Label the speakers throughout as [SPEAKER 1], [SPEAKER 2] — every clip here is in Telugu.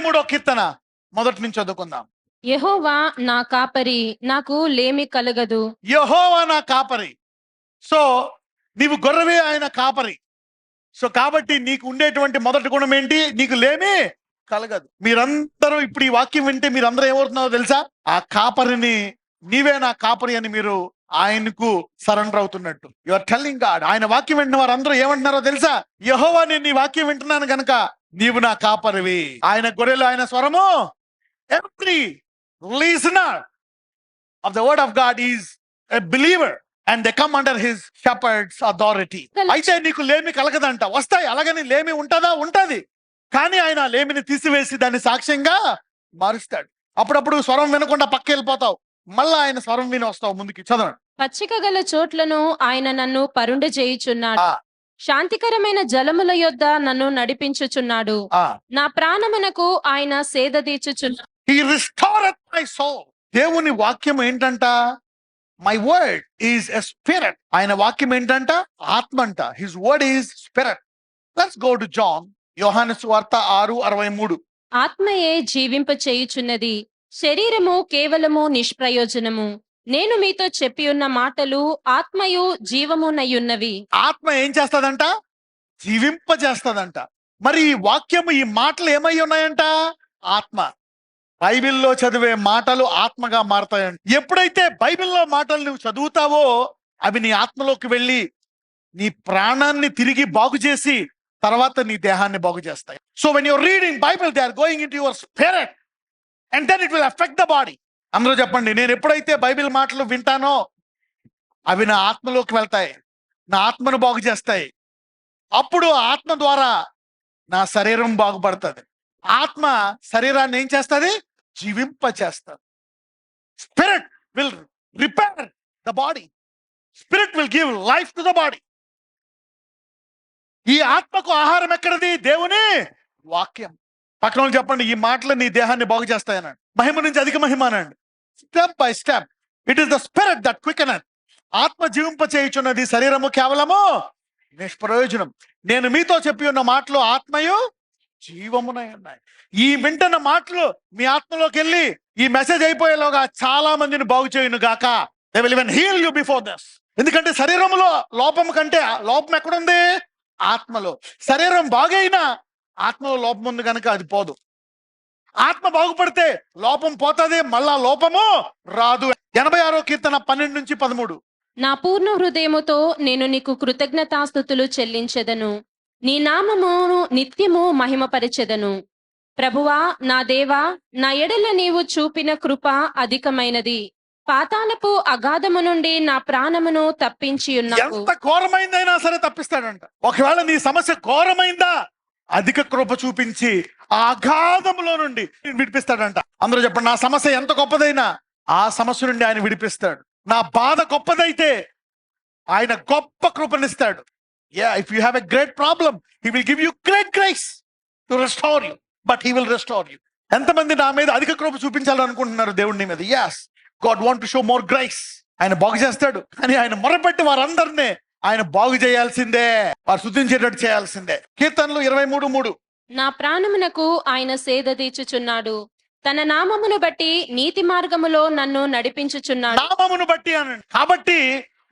[SPEAKER 1] 23వ కీర్తన మొదటి నుంచి చదువుకుందాం.
[SPEAKER 2] యెహోవా నా కాపరి, నాకు లేమి కలగదు.
[SPEAKER 1] యెహోవా నా కాపరి. సో నీవు గొర్రెవే, ఆయన కాపరి. సో కాబట్టి నీకు ఉండేటువంటి మొదటి గుణం ఏంటి? నీకు లేమి కలగదు. మీరందరూ ఇప్పుడు ఈ వాక్యం వింటే మీరందరూ ఏమవుతున్నారో తెలుసా? ఆ కాపరిని, నీవే నా కాపరి అని మీరు ఆయనకు సరెండర్ అవుతున్నట్టు. You are telling God. ఆయన వాక్యం వింటున్న వారందరూ ఏమంటున్నారో తెలుసా? యెహోవా, నేను నీ వాక్యం వింటున్నాను గనక నీవు నా కాపరివి. ఆయన గొర్రెలు ఆయన స్వరము. Every listener of the word of God is a believer and they come under his shepherd's authority. అయితే నీకు లేమి కలగదంట. వస్తాయి, అలాగని లేమి ఉంటదా? ఉంటది. కానీ ఆయన లేమిని తీసివేసి దాన్ని సాక్ష్యంగా మారుస్తాడు. అప్పుడప్పుడు స్వరం వినకుండా పక్క వెళ్ళిపోతావు, మళ్ళా ఆయన స్వరం విని వస్తావు ముందుకి. చదవండి.
[SPEAKER 2] పచ్చిక గల చోట్లను ఆయన నన్ను పరుండజేయుచున్నాడు. శాంతికరమైన జలముల యొద్ద నన్ను నడిపించుచున్నాడు. నా ప్రాణమునకు ఆయన సేద తీర్చుచున్నాడు.
[SPEAKER 1] He restoreth my soul. దేవుని వాక్యం ఏంటంట? My word is a spirit. ఆయన వాక్యం ఏంటంట? ఆత్మ అంట. His word is spirit. Let's go to John. యోహాను సువార్త 6:63.
[SPEAKER 2] ఆత్మయే జీవింప చేయుచున్నది, శరీరము కేవలము నిష్ప్రయోజనము. నేను మీతో చెప్పి ఉన్న మాటలు ఆత్మయు జీవమునయున్నవి.
[SPEAKER 1] ఆత్మ ఏం చేస్తదంట? జీవింపజేస్తదంట. మరి ఈ వాక్యము, ఈ మాటలు ఏమై ఉన్నాయంట? ఆత్మ. బైబిల్లో చదివే మాటలు ఆత్మగా మారతాయంట. ఎప్పుడైతే బైబిల్లో మాటలు నువ్వు చదువుతావో అవి నీ ఆత్మలోకి వెళ్ళి నీ ప్రాణాన్ని తిరిగి బాగు చేసి తర్వాత నీ దేహాన్ని బాగు చేస్తాయి. So when you're reading Bible, they are going into your spirit and then it will effect the body. అందరూ చెప్పండి, నేను ఎప్పుడైతే బైబిల్ మాటలు వింటానో అవి నా ఆత్మలోకి వెళ్తాయి, నా ఆత్మను బాగు చేస్తాయి. అప్పుడు ఆత్మ ద్వారా నా శరీరం బాగుపడుతుంది. ఆత్మ శరీరాన్ని ఏం చేస్తుంది? జీవింప చేస్తుంది. Spirit will repair the body. Spirit will give life to the body. ఈ ఆత్మకు ఆహారం ఎక్కడిది? దేవుని వాక్యం. పక్కన వాళ్ళు చెప్పండి, ఈ మాటలు నీ దేహాన్ని బాగు చేస్తాయనండి. మహిమ నుంచి అధిక మహిమ అనండి. Step by step. It is the spirit that quickeneth. ఆత్మ జీవింప చేయుచున్నది, శరీరము కేవలము నిష్ప్రయోజనం. నేను మీతో చెప్పి ఉన్న మాటలు ఆత్మయు జీవమునై ఉన్నాయి. ఈ వింటున్న మాటలు మీ ఆత్మలోకి వెళ్ళి ఈ మెసేజ్ అయిపోయేలోగా చాలా మందిని బాగు చేయును గాక. They will even heal you before this. ఎందుకంటే శరీరంలో లోపం కంటే లోపం ఎక్కడుంది? ఆత్మలో. శరీరం బాగైనా ఆత్మలో లోపం ఉంది కనుక అది పోదు. ఆత్మ బాగుపడితే లోపం పోతుంది, మళ్ళా లోపము రాదు. 86వ కీర్తన 12-13.
[SPEAKER 2] నా పూర్ణ హృదయముతో నేను నీకు కృతజ్ఞతాస్తుతులు చెల్లించెదను, నీ నామమును నిత్యము మహిమపరచెదను. ప్రభువా, నా దేవా, నా ఎడల నీవు చూపిన కృప అధికమైనది. పాతాళపు అగాధము నుండి నా ప్రాణమును తప్పించి ఉన్నావు.
[SPEAKER 1] ఎంత ఘోరమైందైనా సరే తప్పిస్తాడంట. ఒకవేళ నీ సమస్య ఘోరమైందా, అధిక కృప చూపించి ఆ అగాధములో నుండి విడిపిస్తాడంట. అందరూ చెప్పండి, నా సమస్య ఎంత గొప్పదైనా ఆ సమస్య నుండి ఆయన విడిపిస్తాడు. నా బాధ గొప్పదైతే ఆయన గొప్ప కృపనిస్తాడు. If you have a great problem, he will give you great grace to restore you, but he will restore you. ఎంతమంది నా మీద అధిక కృప చూపించాలనుకుంటున్నారు దేవుడి మీద? Yes, God want to show more grace. ఆయన బాగు చేస్తాడు, కానీ ఆయన మొరపెట్టి వారందరినీ ఆయన బాగు చేయాల్సిందే, వారు స్తుతించేటట్టు చేయాల్సిందే. కీర్తనలు 23:3.
[SPEAKER 2] నా ప్రాణమునకు ఆయన సేద తీర్చుచున్నాడు, తన నామమును బట్టి నీతి మార్గములో నన్ను నడిపించుచున్నాడు.
[SPEAKER 1] నామమును బట్టి అనండి. కాబట్టి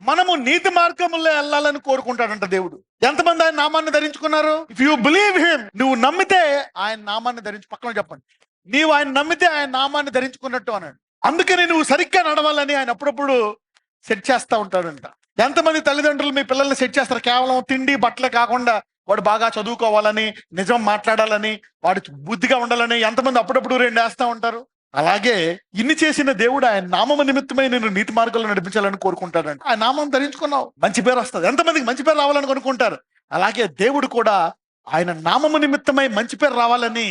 [SPEAKER 1] మనము నీతి మార్గములో వెళ్ళాలని కోరుకుంటాడంట దేవుడు. ఎంతమంది ఆయన నామాన్ని ధరించుకున్నారు? ఇఫ్ యూ బిలీవ్ హిమ్, నువ్వు నమ్మితే ఆయన నామాన్ని ధరించు. పక్కన చెప్పండి, నీవు ఆయన నమ్మితే ఆయన నామాన్ని ధరించుకున్నట్టు అన్నాడు. అందుకని నువ్వు సరిగ్గా నడవాలని ఆయన అప్పుడప్పుడు సెట్ చేస్తూ ఉంటాడంట. ఎంతమంది తల్లిదండ్రులు మీ పిల్లల్ని సెట్ చేస్తారు? కేవలం తిండి బట్టలే కాకుండా వాడు బాగా చదువుకోవాలని, నిజం మాట్లాడాలని, వాడు బుద్ధిగా ఉండాలని ఎంతమంది అప్పుడప్పుడు 2 వేస్తూ ఉంటారు. అలాగే ఇన్ని చేసిన దేవుడు ఆయన నామము నిమిత్తమై నేను నీతి మార్గంలో నడిపించాలని కోరుకుంటాడంట. ఆయన నామం ధరించుకున్నావు, మంచి పేరు వస్తుంది. ఎంతమందికి మంచి పేరు రావాలని కొనుక్కుంటారు. అలాగే దేవుడు కూడా ఆయన నామము నిమిత్తమై మంచి పేరు రావాలని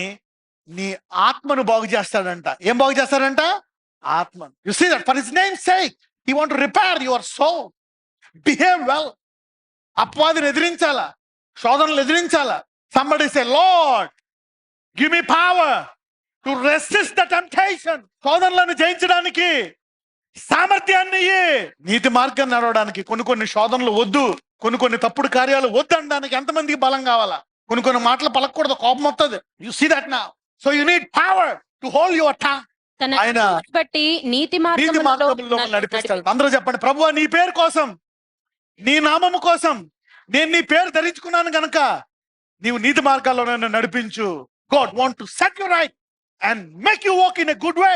[SPEAKER 1] నీ ఆత్మను బాగు చేస్తాడంట. ఏం బాగు చేస్తాడంట? ఆత్మను. You see that for his name's sake he want to repair your soul. Behave well. అపవాదిని ఎదిరించాలా, శోధనలు ఎదిరించాలా. Somebody say, Lord give me power to resist the temptation. శోధనలను జయించడానికి సామర్థ్యాన్ని ఇయ్యి. నీతి మార్గం నడవడానికి కొన్ని శోధనలు వద్దు, కొన్ని తప్పుడు కార్యాలు వద్దు అనడానికి ఎంతమందికి బలం కావాలా? కొన్ని మాటలు పలకూడదు, కోపం వస్తుంది. You see that now. So you need power to hold your tongue.
[SPEAKER 2] తన
[SPEAKER 1] ఆయన
[SPEAKER 2] నామమును బట్టి నీతి
[SPEAKER 1] నీతి
[SPEAKER 2] మార్గములో
[SPEAKER 1] మార్గంలో నడిపిస్తాడు. అందరూ చెప్పండి, ప్రభువా నీ పేరు కోసం, నీ నామము కోసం నేను నీ పేరు ధరించుకున్నాను గనక నీవు నీతి మార్గాల్లో నన్ను నడిపించు. God want to set you right and make you walk in a good way.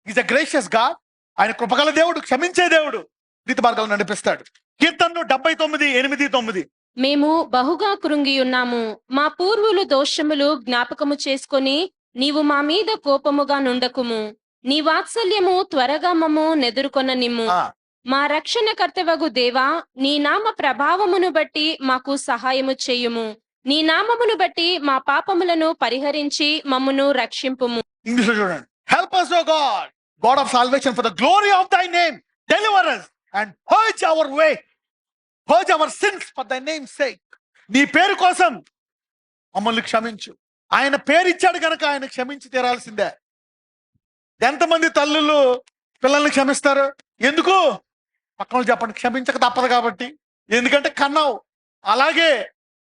[SPEAKER 1] Is a gracious God. ఆయన కృపగల దేవుడు, క్షమించే దేవుడు, నీతి మార్గాల్లో నడిపిస్తాడు. కీర్తనలు 79:8-9.
[SPEAKER 2] మేము బహుగా కృంగి ఉన్నాము. మా పూర్వులు దోషములు జ్ఞాపకము చేసుకొని నీవు మా మీద కోపముగా నుండకుము. నీ వాత్సల్యము త్వరగా మమ్ము నెదురుకొన నిమ్ము.
[SPEAKER 1] ఆ,
[SPEAKER 2] మా రక్షణకర్తవగు దేవా, నీ నామ ప్రభావమును బట్టి మాకు సహాయము చేయుము. నీ నామమును బట్టి మా పాపములను పరిహరించి మమ్మును రక్షింపుము.
[SPEAKER 1] ఇంగ్లీష్ లో చూడండి. Help us O God, God of salvation, for the glory of thy name deliver us and purge our way, purge our sins for thy name's sake. నీ పేరు కోసం మమ్మల్ని క్షమించు. ఆయన పేరు ఇచ్చాడు కనుక ఆయన క్షమించి తీరాల్సిందే. ఎంతమంది తల్లులు పిల్లల్ని క్షమిస్తారు? ఎందుకు? పక్కన చెప్పండి, క్షమించక తప్పదు కాబట్టి. ఎందుకంటే కన్నావు. అలాగే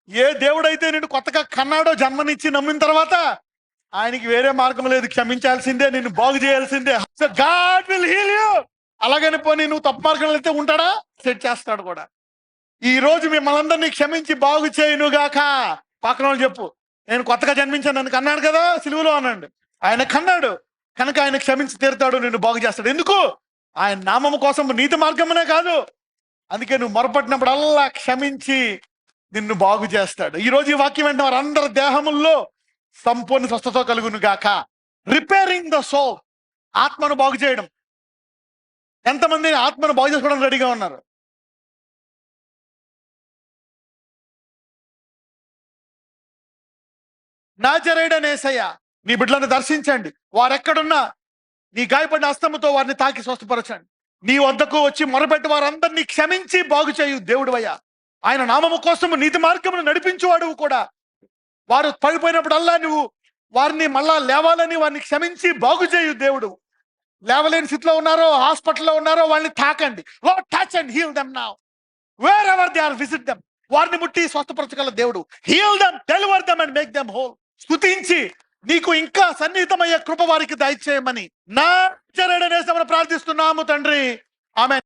[SPEAKER 1] ఏ దేవుడైతే నిన్ను కొత్తగా కన్నాడో, జన్మనిచ్చి నమ్మిన తర్వాత ఆయనకి వేరే మార్గం లేదు, క్షమించాల్సిందే, నిన్ను బాగు చేయాల్సిందే. So God will heal you. అలాగని పోనీ నువ్వు తప్పు మార్గంలో అయితే ఉంటాడా? సెట్ చేస్తాడు కూడా. ఈ రోజు మిమ్మల్ని అందరినీ క్షమించి బాగు చేయను గాక. పక్కన వాళ్ళు చెప్పు, నేను కొత్తగా జన్మించాను, నన్ను కన్నాడు కదా సిలువలో అనండి. ఆయన కన్నాడు కనుక ఆయన క్షమించి తీరుతాడు, నిన్ను బాగు చేస్తాడు. ఎందుకు? ఆయన నామము కోసం, నీతి మార్గమునే కాదు. అందుకే నువ్వు మొరపట్టినప్పుడల్లా క్షమించి నిన్ను బాగు చేస్తాడు. ఈ రోజు ఈ వాక్యం వెంటనే వారందరి దేహముల్లో సంపూర్ణ స్వస్థత కలుగును గాక. రిపేరింగ్ ద సోల్, ఆత్మను బాగు చేయడం. ఎంతమంది ఆత్మను బాగు చేసుకోవడం రెడీగా ఉన్నారు? నాజరేయుడైన యేసయ్య, నీ బిడ్డలను దర్శించండి. వారెక్కడున్నా నీ గాయపడిన హస్తముతో వారిని తాకి స్వస్థపరచండి. నీ వద్దకు వచ్చి మొరపెట్టి వారందరినీ క్షమించి బాగు చేయు దేవుడివయ్యా. ఆయన నామము కోసము నీతి మార్గమును నడిపించువాడు కూడా. వారు పడిపోయినప్పుడల్లా నువ్వు వారిని మళ్ళా లేవాలని వారిని క్షమించి బాగు చేయు దేవుడు. లేవలేని స్థితిలో ఉన్నారో, హాస్పిటల్లో ఉన్నారో, వాళ్ళని తాకండి. Lord, touch and heal them now. Wherever they are, visit them. వారిని ముట్టి స్వస్థపరచగల దేవుడు. Heal them, deliver them and make them whole. స్తుతించి నీకు ఇంకా సన్నిహితమయ్యే కృప వారికి దయచేయమని నా ప్రార్థిస్తున్నాము తండ్రి. ఆమేన్.